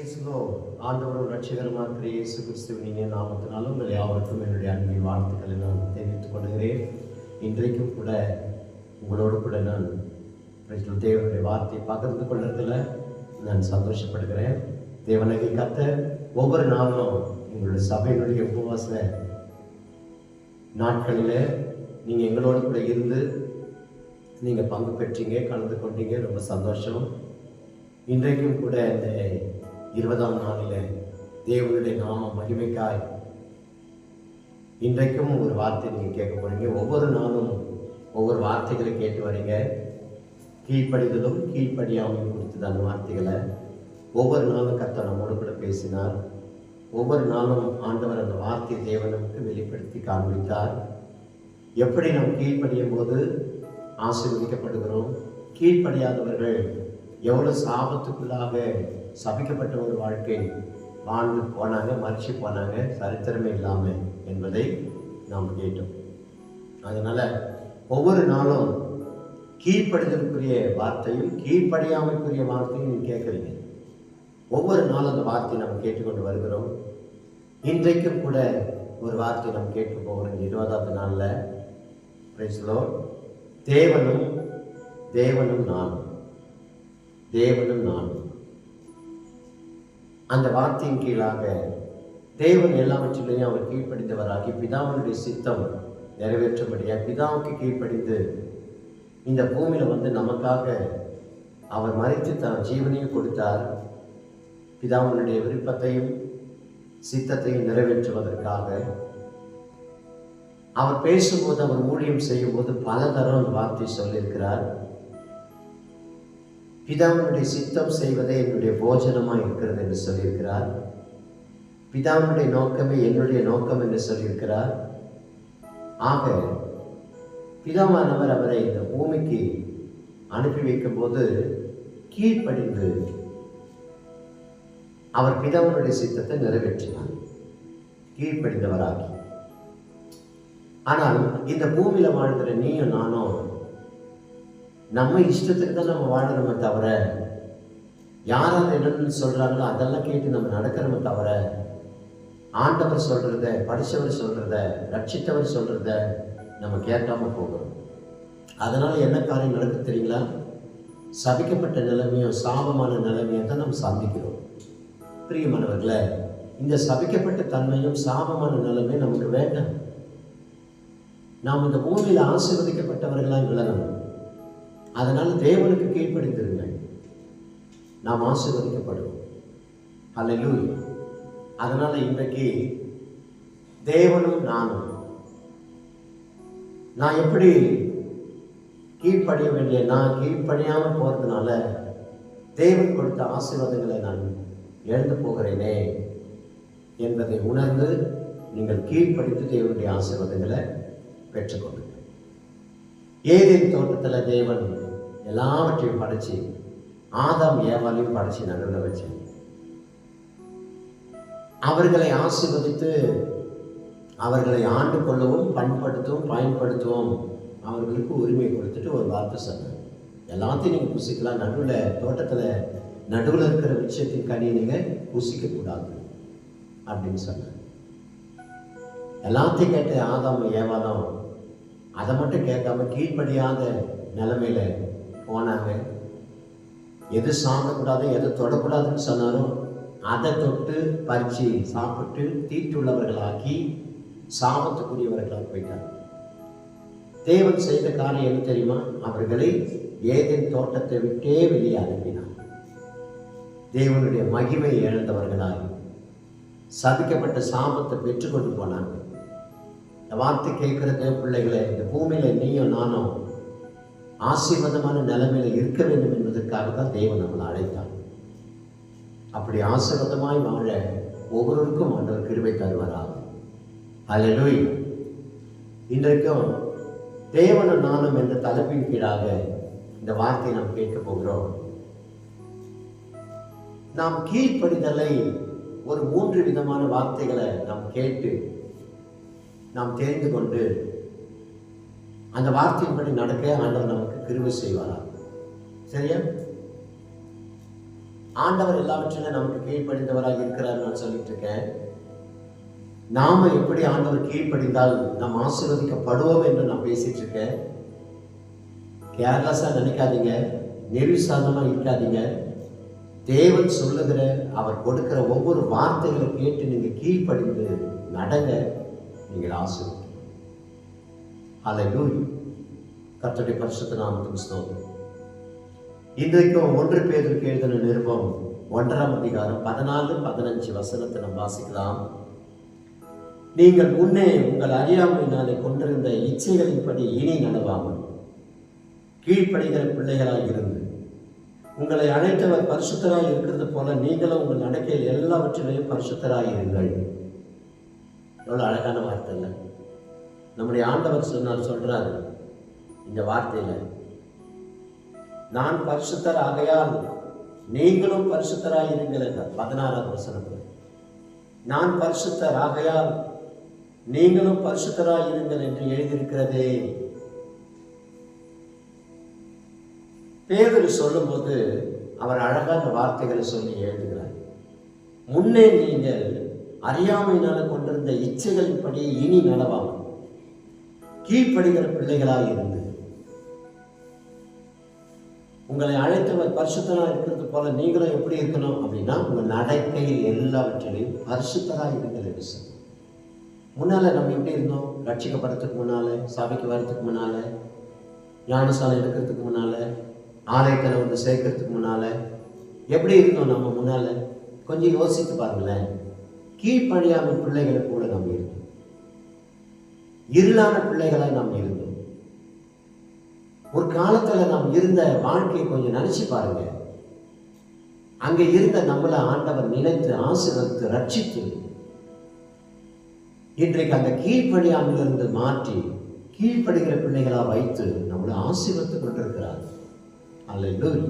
ஆண்டவரும் ரட்சகருமாக இயேசு கிறிஸ்துவின் நாமத்தினாலும் உங்கள் யாவருக்கும் என்னுடைய அன்பின் வாழ்த்துக்களை நான் தெரிவித்துக் கொள்கிறேன். இன்றைக்கும் கூட உங்களோடு கூட நான் தேவனுடைய வார்த்தையை பகிர்ந்து கொள்றதுல நான் சந்தோஷப்படுகிறேன். தேவனகை கர்த்தர் ஒவ்வொரு நாளும் எங்களுடைய சபையினுடைய உபவாச நாட்களில் நீங்கள் எங்களோடு கூட இருந்து நீங்கள் பங்கு பெற்றீங்க, கலந்து கொண்டீங்க, ரொம்ப சந்தோஷம். இன்றைக்கும் கூட இந்த 20ஆம் நாளில் தேவனுடைய நாம மகிமைக்காய் இன்றைக்கும் ஒரு வார்த்தை நீங்கள் கேட்க போறீங்க. ஒவ்வொரு நாளும் ஒவ்வொரு வார்த்தைகளை கேட்டு வரீங்க. கீழ்ப்படிதலும் கீழ்ப்படியாமையும் கொடுத்தது அந்த வார்த்தைகளை ஒவ்வொரு நாளும் கர்த்தர் நம்மோடு கூட பேசினார். ஒவ்வொரு நாளும் ஆண்டவர் அந்த வார்த்தை தேவனுக்கு வெளிப்படுத்தி காண்பித்தார். எப்படி நாம் கீழ்ப்படியும் போது ஆசீர்வதிக்கப்படுகிறோம், கீழ்ப்படியாதவர்கள் எவ்வளவு சாபத்துக்குள்ளாக சபிக்கப்பட்ட ஒரு வாழ்க்கை வாழ்ந்து போனாங்க, மறிச்சு போனாங்க, சரித்திரமே இல்லாமல் என்பதை நாம் கேட்டோம். அதனால ஒவ்வொரு நாளும் கீழ்ப்படிதலுக்குரிய வார்த்தையும் கீழ்ப்படியாமைக்குரிய வார்த்தையும் நீங்கள் கேட்குறீங்க. ஒவ்வொரு நாளும் அந்த வார்த்தையை நாம் கேட்டுக்கொண்டு வருகிறோம். இன்றைக்கும் கூட ஒரு வார்த்தை நாம் கேட்டு போகிறோம். 20ஆவது நாளில் பிரைஸ் தி லார்ட். தேவனும் நானும் அந்த வார்த்தையின் கீழாக தேவன் எல்லாவற்றிலையும் அவர் கீழ்ப்படிந்தவராகி பிதாவினுடைய சித்தம் நிறைவேற்றபடியாக பிதாவுக்கு கீழ்ப்படிந்து இந்த பூமியில் வந்து நமக்காக அவர் மரித்து தான் ஜீவனையும் கொடுத்தார். பிதாவினுடைய விருப்பத்தையும் சித்தத்தையும் நிறைவேற்றுவதற்காக அவர் பேசும்போது, அவர் ஊழியம் செய்யும் போது பல தரம் அந்த வார்த்தை சொல்லியிருக்கிறார். பிதாவினுடைய சித்தம் செய்வதே என்னுடைய போஜனமாக இருக்கிறது என்று சொல்லியிருக்கிறார். பிதாவினுடைய நோக்கமே என்னுடைய நோக்கம் என்று சொல்லியிருக்கிறார். ஆக பிதாவானவர் அவரை இந்த பூமிக்கு அனுப்பி வைக்கும் போது கீழ்ப்படிந்து அவர் பிதாவினுடைய சித்தத்தை நிறைவேற்றினார், கீழ்ப்படிந்தவராகி. ஆனால் இந்த பூமியில வாழ்கிற நீயும் நானும் நம்ம இஷ்டத்துக்கு தான் நம்ம வாழறோமே தவிர, யாராவது என்னன்னு சொல்றாங்களோ அதெல்லாம் கேட்டு நம்ம நடக்கிறோமே தவிர, ஆண்டவர் சொல்றத, படித்தவர் சொல்றத, ரட்சித்தவர் சொல்றத நம்ம கேட்காம போகிறோம். அதனால என்ன காரியம் நடக்க தெரியுங்களா? சபிக்கப்பட்ட நிலைமையும் சாபமான நிலைமையும் தான் நம்ம சந்திக்கிறோம். பிரியமானவர்களே, இந்த சபிக்கப்பட்ட தன்மையும் சாபமான நிலைமையும் நமக்கு வேண்டாம். நாம் இந்த பூமியில் ஆசீர்வதிக்கப்பட்டவர்களாக விளங்கணும். அதனால தேவனுக்கு கீழ்ப்படிந்திருங்க, நாம் ஆசீர்வதிக்கப்படுவோம். அல்லேலூயா. அதனால இன்றைக்கு தேவனும் நானும், நான் எப்படி கீழ்ப்படிய வேண்டிய, நான் கீழ்ப்படியாமல் போறதுனால தேவன் கொடுத்த ஆசீர்வாதங்களை நான் இழந்து போகிறேனே என்பதை உணர்ந்து நீங்கள் கீழ்ப்படித்து தேவனுடைய ஆசீர்வாதங்களை பெற்றுக்கொள்ளுங்கள். ஏதேன் தோட்டத்தில் தேவன் எல்லாவற்றையும் படைச்சு ஆதாம் ஏவாளையும் படைச்சு நடுவில் வச்சு அவர்களை ஆசீர்வதித்து அவர்களை ஆண்டு கொள்ளவும் பண்படுத்தவும் பயன்படுத்தவும் அவர்களுக்கு உரிமை கொடுத்துட்டு ஒரு வார்த்தை சொன்னார். எல்லாத்தையும் நீங்கள் புசிக்கலாம், நடுவில் தோட்டத்தில் நடுவில் இருக்கிற விஷயத்தின் கனியை நீங்கள் புசிக்கக்கூடாது அப்படின்னு சொன்னார். எல்லாத்தையும் கேட்ட ஆதாம் ஏவாளும் அதை மட்டும் கேட்காம கீழ்ப்படியாத நிலைமையில போனாங்க. எது சாப்பிடக்கூடாது, எது தொடக்கூடாதுன்னு சொன்னாலும் அதை தொட்டு பறிச்சு சாப்பிட்டு தீட்டுள்ளவர்களாக்கி சாபத்துக்குரியவர்களாக போயிட்டாங்க. தேவன் செய்த காரியம் என்ன தெரியுமா? அவர்களை ஏதேன் தோட்டத்தை விட்டே வெளியே அனுப்பினார். தேவனுடைய மகிமை இழந்தவர்களாய் சபிக்கப்பட்ட சாபத்தை பெற்றுக்கொண்டு போனாங்க. இந்த வார்த்தை கேட்கிற தேவ பிள்ளைகளை, இந்த பூமியில நீயும் நானும் ஆசீர்வாதமான நிலைமையில இருக்க வேண்டும் என்பதற்காக தான் தேவன் நம்மளை அழைத்தார். அப்படி ஆசீர்வாதமாய் வாழ ஒவ்வொருவருக்கும் ஆண்டவர் கிருபை தருவாராக. அல்லேலூயா. இன்றைக்கும் தேவனும் நானும் என்ற தலைப்பின் கீழாக இந்த வார்த்தையை நாம் கேட்க போகிறோம். நாம் கீழ்ப்படிதலை ஒரு 3 விதமான வார்த்தைகளை நாம் கேட்டு நாம் தெரிந்து கொண்டு அந்த வார்த்தையின்படி நடக்க ஆண்டவர் நமக்கு கிருபை செய்வாரா? சரியா? ஆண்டவர் எல்லாவற்றிலும் நமக்கு கீழ்ப்படிந்தவராக இருக்கிறார் நான் சொல்லிட்டு இருக்கேன். நாம எப்படி ஆண்டவர் கீழ்ப்படிந்தால் நாம் ஆசீர்வதிக்கப்படுவோம் என்று நான் பேசிட்டு இருக்கேன். கேர்லெஸ்ஸா நினைக்காதீங்க, நிர்விசாரமா இருக்காதீங்க. தேவன் சொல்லுகிற அவர் கொடுக்கிற ஒவ்வொரு வார்த்தைகளை கேட்டு நீங்க கீழ்ப்படிந்து நடங்க, நீங்கள் ஆசீர்வதிக்கணும். ஹல்லேலூயா. கர்த்தருடைய பரிசுத்த நாமத்துக்கு ஸ்தோத்திரம். இன்றைக்கும் 1 பேதுருக்கு எழுதின நிருபம் 1ஆம் அதிகாரம் 14-15 வசனத்தை நாம் வாசிக்கலாம். நீங்கள் முன்னே உங்கள் அறியாமையினாலே கொண்டிருந்த இச்சைகளின்படி இனி நடவாமல் கீழ்ப்படுகிற பிள்ளைகளாய் இருந்து உங்களை அழைத்தவர் பரிசுத்தராய் இருக்கிறது போல நீங்களும் உங்கள் நடக்கையில் எல்லாவற்றிலையும் பரிசுத்தராய் இருங்கள். எவ்வளவு அழகான வார்த்தை இல்லை? நம்முடைய ஆண்டவர் சொல்றாரு இந்த வார்த்தையில, நான் பரிசுத்தர் ஆகையால் நீங்களும் பரிசுத்தராய் இருங்கள் என்றார். 16ஆம் வசனத்தில் நான் பரிசுத்தர் ஆகையால் நீங்களும் பரிசுத்தராய் இருங்கள் என்று எழுதியிருக்கிறதே. பேதுரு சொல்லும்போது அவர் அழகான வார்த்தைகளை சொல்லி எழுதுகிறார். முன்னே நீங்கள் அறியாமையினால கொண்டிருந்த இச்சைகளின்படி இனி நடவாமல் கீழ்ப்படுகிற பிள்ளைகளாக இருந்து உங்களை அழைத்தவர் பரிசுத்தராக இருக்கிறது போல நீங்களும் எப்படி இருக்கணும் அப்படின்னா உங்கள் நடக்கையில் எல்லாவற்றிலையும் பரிசுத்தராக இருங்கள் என்று சொல்லுங்க. முன்னால நம்ம எப்படி இருந்தோம்? ரட்சிக்கப்படுறதுக்கு முன்னால, சபைக்கு வர்றதுக்கு முன்னால, ஞானசாலை எடுக்கிறதுக்கு முன்னால, ஆலயத்தில் வந்து சேர்க்கறதுக்கு முன்னால எப்படி இருந்தோம்? நம்ம முன்னால கொஞ்சம் யோசித்து பாருங்களேன். கீழ்ப்படியாமல் பிள்ளைகளை போல நாம் இருந்தோம். இருளான பிள்ளைகளாய் நாம் இருந்தோம். ஒரு காலத்துல நாம் இருந்த வாழ்க்கையை கொஞ்சம் நினைச்சு பாருங்க. அங்க இருந்த நம்மளை ஆண்டவர் நினைத்து ஆசீர்வதித்து ரட்சித்து இன்றைக்கு அந்த கீழ்ப்படியாமல் இருந்து மாற்றி கீழ்ப்படுகிற பிள்ளைகளா வைத்து நம்மளை ஆசீர்வதித்து கொண்டிருக்கிறார். அல்லேலூயா.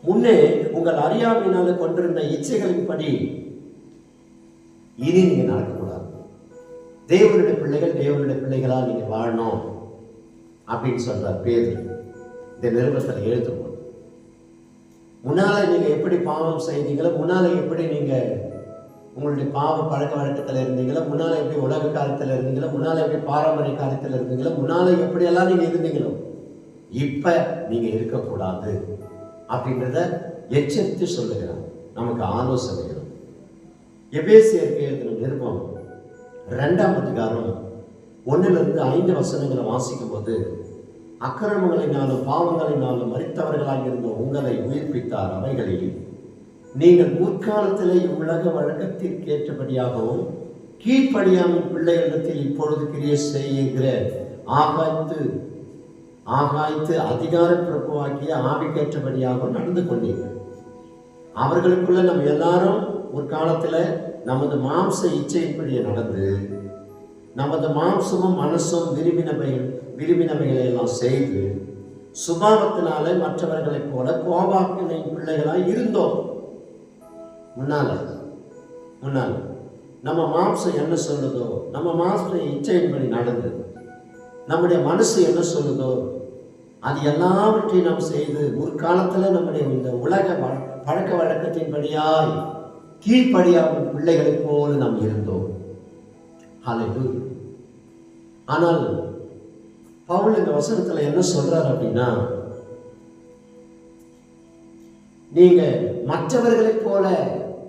முன்னே உங்கள் அறியாமையினால கொண்டிருந்த இச்சைகளின்படி இனி நீங்க நடக்கக்கூடாது. தேவனுடைய பிள்ளைகள் தேவனுடைய பிள்ளைகளா நீங்க வாழணும் அப்படின்னு சொல்றார் பேதுரு இந்த நிருபத்தில் எழுதும்போது. முன்னால நீங்க எப்படி பாவம் செய்தீங்களோ, முன்னால எப்படி நீங்க உங்களுடைய பாவ பழக்க வழக்கத்தில் இருந்தீங்களோ, முன்னால எப்படி உலக காலத்தில் இருந்தீங்களோ, முன்னால எப்படி பாரம்பரிய காலத்தில் இருந்தீங்களோ, முன்னால எப்படி எல்லாம் நீங்க இருந்தீங்களோ இப்ப நீங்க இருக்கக்கூடாது அப்படின்றத எச்சரித்து சொல்லுகிறார். நமக்கு ஆலோசனைகள். எபேசியருக்கு எழுதின நிருபம் 2ஆம் அதிகாரம் 1-5 வசனங்களை வாசிக்கும் போது, அக்கிரமங்களினாலும் பாவங்களினாலும் மரித்தவர்களாக இருந்த உங்களை உயிர்ப்பித்தார். அவைகளில் நீங்கள் முற்காலத்திலே உலக வழக்கத்திற்கேற்றபடியாகவும் கீழ்ப்படியாமல் பிள்ளைகளிடத்தில் இப்பொழுது கிரியை செய்கிற ஆகாய்த்து அதிகார பிறப்புவாக்கிய ஆவிக்கேற்றபடியாகவும் நடந்து கொண்டீர்கள். அவர்களுக்குள்ள நம்ம எல்லாரும் ஒரு காலத்துல நமது மாம்ச இச்சையின்படியே நடந்து நமது மாம்சமும் மனசும் விரும்பினவைகளை எல்லாம் செய்து சுபாவத்தினால மற்றவர்களைப் போல கோபாக்கினை பிள்ளைகளாய் இருந்தோம். முன்னால நம்ம மாம்சம் என்ன சொல்லுதோ, நம்ம மாம்ச இச்சையின்படி நடந்து நம்முடைய மனசு என்ன சொல்லுதோ அது எல்லாவற்றையும் நாம் செய்து முற்காலத்துல நம்முடைய இந்த உலக பழக்க வழக்கத்தின்படியாய் கீழ்ப்படியாமல் பிள்ளைகளைப் போல நாம் இருந்தோம். ஹல்லேலூயா. ஆனால் பவுல் இந்த வசனத்துல என்ன சொல்றார் அப்படின்னா, நீங்க மற்றவர்களைப் போல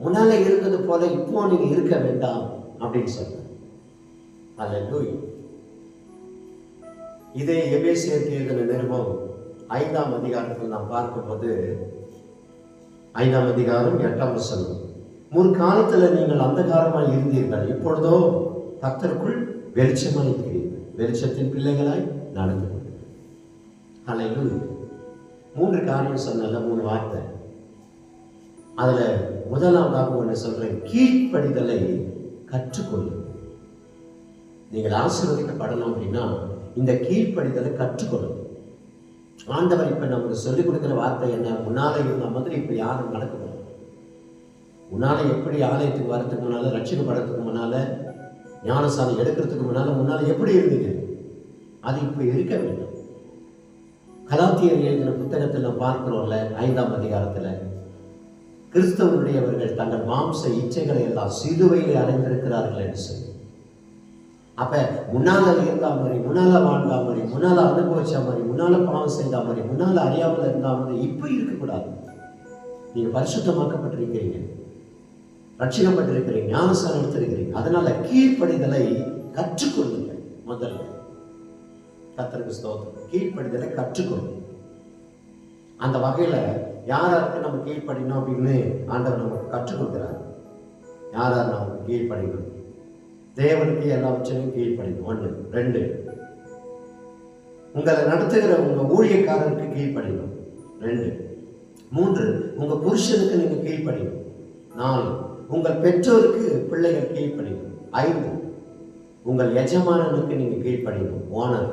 முன்னால இருந்தது போல இப்போ நீங்க இருக்க வேண்டாம் அப்படின்னு சொல்றார். ஹல்லேலூயா. இதே எபேசியருக்கு எழுதின நிருபம் 5ஆம் அதிகாரத்தில் நாம் பார்க்கும்போது 5ஆம் அதிகாரம் 8ஆம் வசனம், முற்காலத்துல நீங்கள் அந்தகாரமாய் இருந்தீர்கள், இப்பொழுதோ கர்த்தருக்குள் வெளிச்சமாய் இருக்கிறீர்கள், வெளிச்சத்தின் பிள்ளைகளாய் நடந்து கொள்ளுங்கள். ஹல்லேலூயா. 3 காரியம் சொன்னல, 3 வார்த்தை. அதுல முதலாவதாக ஒன்று சொல்றேன், கீழ்ப்படிதலை கற்றுக்கொள்ளுங்கள். நீங்கள் ஆசீர்வதிக்கப்படணும் அப்படின்னா இந்த கீழ்ப்படிதலை கற்றுக்கொள்ளும். ஆண்டவர் இப்ப நமக்கு சொல்லிக் கொடுக்கிற வார்த்தை என்ன? முன்னால இருந்த மாதிரி இப்ப யாரும் நடக்கணும். முன்னால எப்படி ஆலயத்துக்கு வரத்துக்கு முன்னால, ரட்சிக்கப்படுறதுக்கு முன்னால, ஞானசாலை எடுக்கிறதுக்கு முன்னால எப்படி இருந்தீங்க, அது இப்ப இருக்க வேண்டும். கலாத்தியர் எழுதின புத்தகத்தில் பார்க்கிறோம்ல 5ஆம் அதிகாரத்துல கிறிஸ்தவனுடையவர்கள் தங்கள் மாம்ச இச்சைகளை எல்லாம் சிலுவையிலே அடைந்திருக்கிறார்கள் என்று சொல்லி. அப்ப முன்னால இருந்தா மாதிரி, முன்னால வாழ்ந்தா மாதிரி, முன்னால அனுபவிச்சா மாதிரி, முன்னால பாவம் செய்தா மாதிரி, முன்னால அறியாமல் இருந்தா மாதிரி இப்ப இருக்கக்கூடாது. நீங்க பரிசுத்தமாக்கப்பட்டிருக்கிறீங்க, ரட்சிக்கப்பட்டிருக்கிறீங்க, ஞானஸ்நானம் எடுத்திருக்கிறீங்க. அதனால கீழ்ப்படிதலை கற்றுக்கொள்ளுங்கள். முதல்ல கர்த்தருக்கு ஸ்தோத்திரம். கீழ்ப்படிதலை கற்றுக்கொள்ளுங்க. அந்த வகையில யாராருக்கு நம்ம கீழ்ப்படினோம் அப்படின்னு ஆண்டவர் நமக்கு கற்றுக் கொடுக்கிறார். யாரார் நமக்கு கீழ்ப்படினோம்? தேவனுக்கு எல்லாவற்றையும் கீழ்ப்படினோம். 1. 2, உங்களை நடத்துகிற உங்க ஊழியக்காரருக்கு கீழ்ப்படினோம். 2. 3, உங்க புருஷனுக்கு நீங்க கீழ்ப்படினோம். 4, உங்கள் பெற்றோருக்கு பிள்ளைகள் கீழ்ப்படினோம். 5, உங்கள் எஜமானனுக்கு நீங்க கீழ்ப்படினோம், ஓனர்.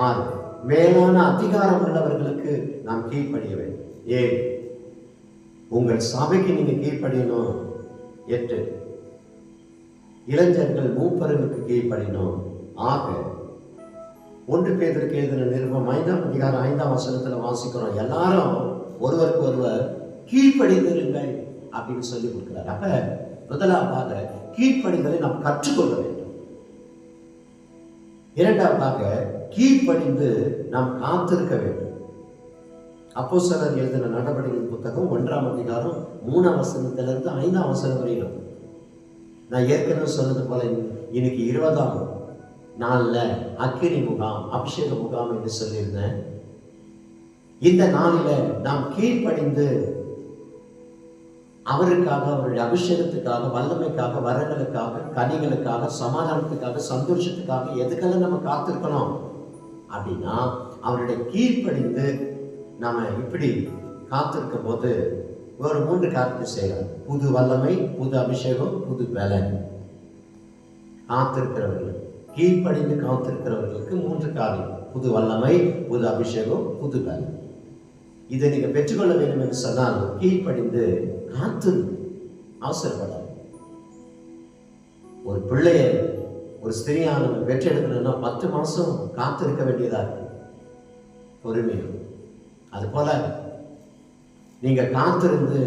6, மேலான அதிகாரம் உள்ளவர்களுக்கு நாம் கீழ்ப்படிய வேண்டும். 7, உங்கள் சபைக்கு நீங்க கீழ்ப்படியணும். 8, இளைஞர்கள் மூப்பர்களுக்கு கீழ்ப்படினோம். ஆக 1 பேதுருக்கு எழுதின நிருபம் 5ஆம் அதிகாரம் 5ஆம் வசனத்துல வாசிக்கிறோம், எல்லாரும் ஒருவருக்கு ஒருவர் கீழ்ப்படிந்திருங்கள் அப்படின்னு சொல்லி கொடுக்கிறார். அப்ப முதலாவதாக கீழ்ப்படிதலை நாம் கற்றுக்கொள்ள வேண்டும். இரண்டாவதாக கீழ்ப்படிந்து நாம் காத்திருக்க வேண்டும். அப்போஸ்தலர் எழுதின நடபடிகளின் புத்தகம் 1ஆம் அதிகாரம் 3ஆம் வசனத்திலிருந்து 5ஆம் வசனம் வரையிலும். நான் ஏற்கனவே சொன்னது போல இன்னைக்கு 20ஆம் நாள்ல அக்கினி முகாம், அபிஷேக முகாம் என்று சொல்லியிருந்தேன். இந்த நாளில நாம் கீழ்ப்படிந்து அவருக்காக, அவருடைய அபிஷேகத்துக்காக, வல்லமைக்காக, வரங்களுக்காக, கனிகளுக்காக, சமாதானத்துக்காக, சந்தோஷத்துக்காக எதுக்கெல்லாம் நம்ம காத்திருக்கணும் அப்படின்னா, அவருடைய கீழ்ப்படிந்து நாம இப்படி காத்திருக்கும் போது ஒரு 3 காரியத்தை செய்யலாம். புது வல்லமை, புது அபிஷேகம், புது பலன். காத்திருக்கிறவர்கள், கீழ்ப்படிந்து காத்திருக்கிறவர்களுக்கு 3 காரியம்: புது வல்லமை, புது அபிஷேகம், புது பலன். இதை நீங்க பெற்றுக்கொள்ள வேண்டும் என்று சொன்னால் கீழ்ப்படிந்து காத்து அவசரப்படாது. ஒரு பிள்ளைய, ஒரு ஸ்திரியானவங்க பெற்றெடுக்கணும்னா 10 மாசம் காத்திருக்க வேண்டியதா இருக்கு, பொறுமையாக. அது போல நீங்க காத்திருந்து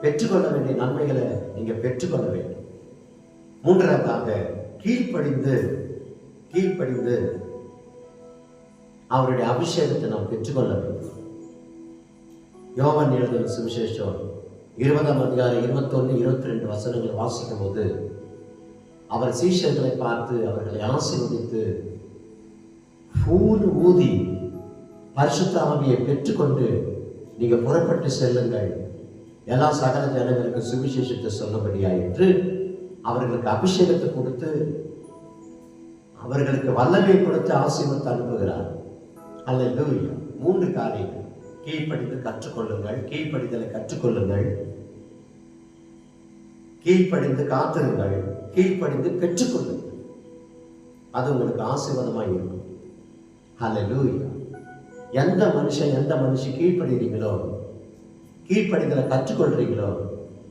பெற்றுக்கொள்ள வேண்டிய நன்மைகளை நீங்க பெற்றுக்கொள்ள வேண்டும். 3ஆவதாக கீழ்ப்படிந்து அவருடைய அபிஷேகத்தை நாம் பெற்றுக்கொள்ள வேண்டும். யோவான் எழுதின சுவிசேஷம் 20ஆம் அதிகாரம் 21, 22 வசனங்களை வாசிக்கும் போது அவர் சீஷர்களை பார்த்து அவர்களை ஆசீர்வதித்து ஊதி பரிசுத்த ஆவியை பெற்றுக்கொண்டு நீங்க புறப்பட்டு செல்லுங்கள், எல்லா சகல ஜனங்களுக்கு சுவிசேஷத்தை சொல்லும்படியாயிற்று. அவர்களுக்கு அபிஷேகத்தை கொடுத்து அவர்களுக்கு வல்லமையை கொடுத்து ஆசீர்வதித்து அனுப்புகிறார். அல்லேலூயா. 3 காரியங்கள்: கீழ்ப்படிந்து கற்றுக்கொள்ளுங்கள், கீழ்ப்படிதலை கற்றுக்கொள்ளுங்கள், கீழ்ப்படிந்து காத்திருங்கள், கீழ்ப்படிந்து பெற்றுக்கொள்ளுங்கள். அது உங்களுக்கு ஆசீர்வாதமாக இருக்கும். அல்லேலூயா. எந்த மனுஷன், எந்த மனுஷி கீழ்ப்படுகிறீங்களோ, கீழ்ப்படிதலை கற்றுக்கொள்றீங்களோ,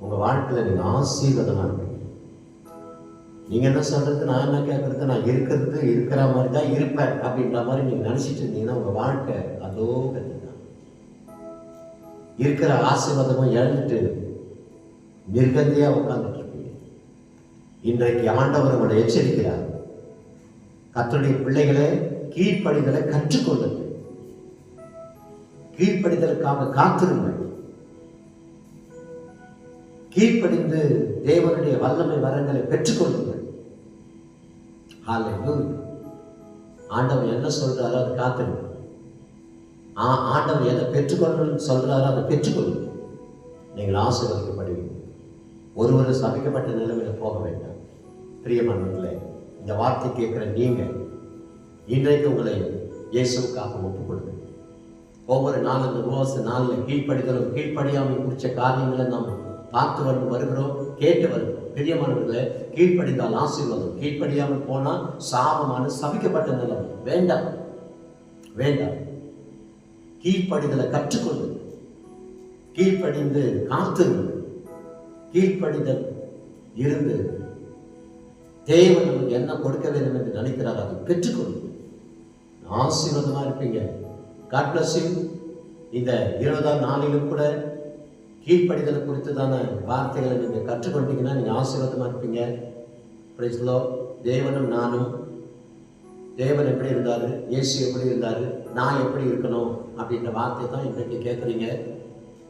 உங்க வாழ்க்கையில நீங்க ஆசீர்வாதமா இருப்பீங்க. நீங்க என்ன சொல்றது, நான் என்ன கேட்கறது, நான் இருக்கிற மாதிரி தான் இருப்பேன் அப்படின்ற மாதிரி நீங்க நினைச்சிட்டு இருந்தீங்கன்னா உங்க வாழ்க்கை அதோ கத்துதான். இருக்கிற ஆசீர்வாதமும் இழந்துட்டு நிர்கந்தியா உட்கார்ந்துட்டு இருப்பீங்க. இன்றைக்கு ஆண்டவர் உங்களை எச்சரிக்கிறார். கர்த்தருடைய பிள்ளைகளே, கீழ்ப்படிதலை கற்றுக்கொள்ளுங்கள், கீழ்ப்படிதலுக்காக காத்திருங்கள், கீழ்ப்படிந்து தேவனுடைய வல்லமை வரங்களை பெற்றுக்கொள்ளுங்கள். ஆண்டவர் என்ன சொல்றாரோ அதை காத்திருங்க. ஆண்டவர் எதை பெற்றுக்கொள்ளணும்னு சொல்றாரோ அதை பெற்றுக்கொள்ளுங்க. நீங்கள் ஆசீர்வதிக்கப்படுவீங்க. ஒருவர் சபிக்கப்பட்ட நிலைமையில போக வேண்டாம். பிரியமானவர்களே, இந்த வார்த்தை கேட்கிற நீங்க இன்றைக்கு உங்களை இயேசுவுக்காக ஒப்புக் கொடுங்க. ஒவ்வொரு நாளும் இந்த உபவாச நாளில் கீழ்ப்படிதலும் கீழ்ப்படியாமல் குறித்த காரியங்களை நாம் பார்த்து வருகிறோம், கேட்டு வருகிறோம். பிரியமானவர்களே, கீழ்ப்படிந்தால் ஆசீர்வாதம், கீழ்ப்படியாமல் போனால் சாபமான சபிக்கப்பட்ட நிலைமை. வேண்டாம் வேண்டாம். கீழ்ப்படிதலை கற்றுக்கொண்டு கீழ்ப்படிந்து காத்திருந்து கீழ்ப்படிதல் இருந்து தேவன் நமக்கு என்ன கொடுக்க வேண்டும் என்று நினைக்கிறார் அதை பெற்றுக்கொண்டு ஆசீர்வாதமா இருப்பீங்க. God bless you. இந்த 20ஆம் நாளிலும் கூட கீழ்ப்படிதலை குறித்ததான வார்த்தைகளை நீங்கள் கற்றுக்கொண்டீங்கன்னா நீங்கள் ஆசீர்வாதமாக இருப்பீங்க. Praise the Lord. தேவனும் நானும், தேவன் எப்படி இருந்தார், இயேசு எப்படி இருந்தார், நான் எப்படி இருக்கணும் அப்படின்ற வார்த்தை தான் இன்றைக்கு கேட்குறீங்க.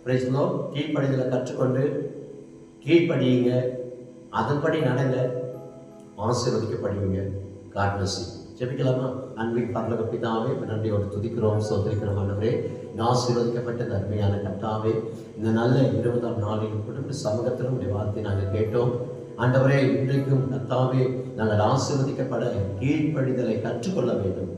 Praise the Lord. கீழ்ப்படிதலை கற்றுக்கொண்டு கீழ்ப்படியுங்க, அதன்படி நடங்க, ஆசீர்வதிக்கப்படுவீங்க. God bless you. ஜெபிக்கலாமா? அன்பின் பரலோக பிதாவே, நன்றியோடு துதிக்கிறோம், ஸ்தோத்திரிக்கிறோம். ஆண்டவரே, ஆசீர்வதிக்கப்பட்ட நன்மையான கர்த்தாவே, இந்த நல்ல 20ஆம் நாளிலும் குடும்ப சமூகத்திலும் உடைய வார்த்தை நாங்கள் கேட்டோம். ஆண்டவரே, இன்றைக்கும் கர்த்தாவே, நாங்கள் ஆசீர்வதிக்கப்பட கீழ்ப்படிதலை கற்றுக்கொள்ள வேண்டும்.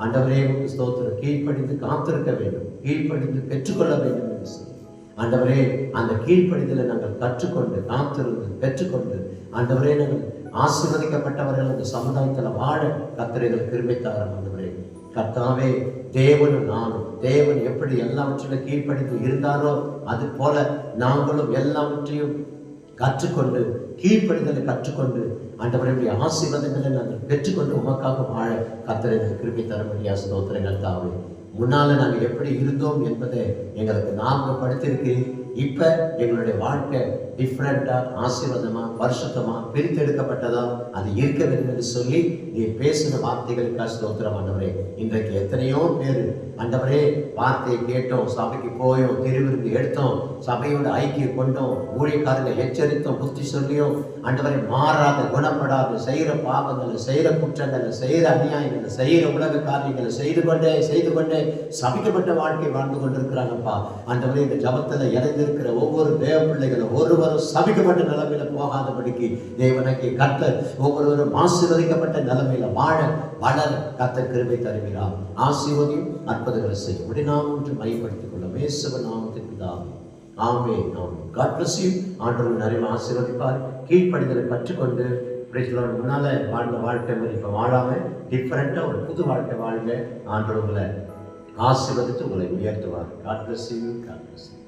ஆண்டவரே, ஸ்தோத்திரம். கீழ்ப்படிந்து காத்திருக்க வேண்டும், கீழ்ப்படிந்து பெற்றுக்கொள்ள வேண்டும் என்று சொல்லி ஆண்டவரே, அந்த கீழ்ப்படிதலை நாங்கள் கற்றுக்கொண்டு காத்திருந்து பெற்றுக்கொண்டு ஆண்டவரே, நாங்கள் ஆசீர்வதிக்கப்பட்டவர்கள் அந்த சமுதாயத்தில் வாழ கர்த்தர்கள் கிருபை தாரும். ஆண்டவரே கர்த்தாவே, தேவனும் நானும், தேவன் எப்படி எல்லாவற்றிலும் கீழ்ப்படிந்து இருந்தாரோ அது போல நாங்களும் எல்லாவற்றையும் கற்றுக்கொண்டு கீழ்ப்படிதலை கற்றுக்கொண்டு ஆண்டவருடைய ஆசீர்வாதங்களை நாங்கள் பெற்றுக்கொண்டு உமக்காக வாழ கர்த்தர்கள் கிருபை தரும்படியா ஸ்தோத்திரங்கள் தாவே. முன்னால நாங்கள் எப்படி இருந்தோம் என்பதை எங்களுக்கு ஞாபகப்படுத்தியிருக்கிறேன். இப்போ எங்களுடைய வாழ்க்கை டிஃப்ரெண்ட்டாக, ஆசீர்வாதமாக, வருஷத்தமாக, பிரித்தெடுக்கப்பட்டதா அது இருக்க வேண்டும் என்று சொல்லி நீ பேசின வார்த்தைகளுக்காக ஸ்தோத்திரம். ஆண்டவரே, இன்றைக்கு எத்தனையோ பேர் ஆண்டவரே வார்த்தையை கேட்டோம், சபைக்கு போயோம், திருவிருந்து எடுத்தோம், சபையோட ஐக்கியம் கொண்டோம், ஊழியக்காரர்களை எச்சரித்தோம், புத்தி சொல்லியும் ஆண்டவரை மாறாத, குணப்படாத, செய்கிற பாவங்களை, செய்கிற குற்றங்களை, செய்கிற அநியாயங்களை, செய்கிற உலக காரியங்களை செய்து கொண்டே சபிக்கப்பட்ட வாழ்க்கை வாழ்ந்து கொண்டிருக்கிறாங்கப்பா. ஆண்டவரே, இந்த ஜபத்தில் இணைந்திருக்கிற ஒவ்வொரு தேவ பிள்ளைகளும் ஒருவரும் சபிக்கப்பட்ட நிலைமையில போகாதபடிக்கு தேவனுக்கு கர்த்தர் ஒவ்வொருவரும் ஆசீர்வதிக்கப்பட்ட நிலைமையில வாழ வளர கர்த்தர் கிருபை தருகிறார். ஆசீர்வதியும் அற்புதங்களை செய்யும். இப்படி நாம் ஒன்று மையப்படுத்திக் கொள்ள இயேசுவின் நாமத்தில் பிதாவே, ஆமென். ஆமென். God bless you. ஆண்டவர் நிறைய ஆசீர்வதிப்பார். கீழ்ப்படிதலை கற்றுக்கொண்டு முன்னால வாழ்ந்த வாழ்க்கை இப்போ வாழாம டிஃப்ரெண்டா ஒரு புது வாழ்க்கை வாழ்க. ஆண்டவர் உங்களை ஆசீர்வதித்து உங்களை உயர்த்துவார். God bless you. God bless you.